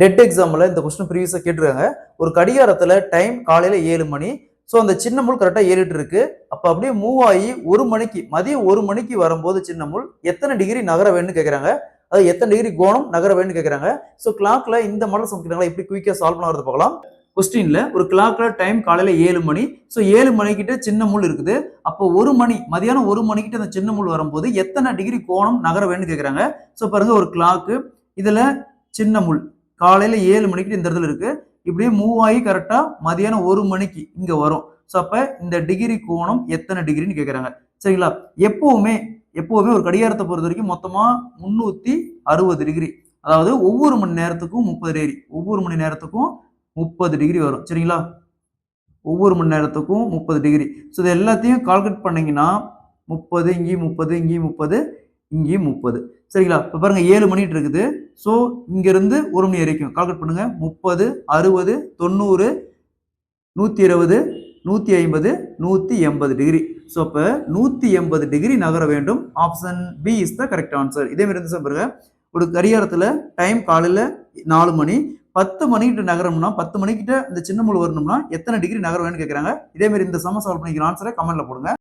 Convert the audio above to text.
Dead எக்ஸாம்ல இந்த question ப்ரீவியஸா கேட்டிருக்காங்க. ஒரு கடிகாரத்துல டைம் காலையில 7 மணி. ஸோ அந்த சின்ன முள் கரெக்டா ஏறிட்டு இருக்கு. அப்ப அப்படியே மூவ் ஆகி 1 மணிக்கு மதியம் 1 மணிக்கு வரும்போது சின்ன முள் எத்தனை டிகிரி நகர வேணும்னு கேட்கறாங்க. அது எத்தனை டிகிரி கோணம் நகர வேணும்னு கேட்கறாங்க. ஸோ கிளாக்ல இந்த மாடல் சம் கேட்டாங்களா எப்படி குயிக்கா சால்வ் பண்ண வரது பார்க்கலாம். கொஸ்டின்ல ஒரு கிளாக்ல டைம் காலையில 7 மணி. ஸோ 7 மணிக்கிட்ட சின்ன முள் இருக்குது. அப்போ 1 மணி மதியானம் 1 மணிக்கிட்ட அந்த சின்ன முள் வரும்போது எத்தனை டிகிரி கோணம் நகர வேணும்னு கேட்கறாங்க. ஸோ பாருங்க ஒரு கிளாக்கு இதுல சின்ன முள் காலையில 7 மணிக்கு இந்த இடத்துல இருக்கு. இப்படியே மூவ் ஆகி கரெக்டா மதியானம் 1 மணிக்கு இங்க வரும். ஸோ அப்ப இந்த டிகிரி கோணம் எத்தனை டிகிரின்னு கேட்கறாங்க. சரிங்களா? எப்பவுமே ஒரு கடிகாரத்தை பொறுத்த வரைக்கும் மொத்தமா 360 டிகிரி. அதாவது ஒவ்வொரு மணி நேரத்துக்கும் 30 டிகிரி. ஒவ்வொரு மணி நேரத்துக்கும் 30 டிகிரி வரும். சரிங்களா? ஒவ்வொரு மணி நேரத்துக்கும் 30 டிகிரி. ஸோ இது எல்லாத்தையும் கால்குலேட் பண்ணீங்கன்னா 30 இங்கேயும் 30 இங்கேயும் 30 இங்கேயும் 30. சரிங்களா? இப்போ பாருங்க 7 மணிட்டு இருக்குது. ஸோ இங்க இருந்து 1 மணி வரைக்கும் கால்குலேட் பண்ணுங்க. 30 60 90 120 150 180 டிகிரி. ஸோ அப்ப 180 டிகிரி நகர வேண்டும். Option B is the correct answer. இதே மாதிரி இருந்து பாருங்க ஒரு கடிகாரத்துல டைம் காலையில 4 மணி 10 மணிக்கிட்ட நகரம்னா 10 மணிக்கிட்ட இந்த சின்ன முள் வரணும்னா எத்தனை டிகிரி நகர வேணும்னு கேட்கறாங்க. இதே மாதிரி இந்த சம சால்வ் பண்ணிக்கிற ஆன்சரை கமெண்ட்ல போடுங்க.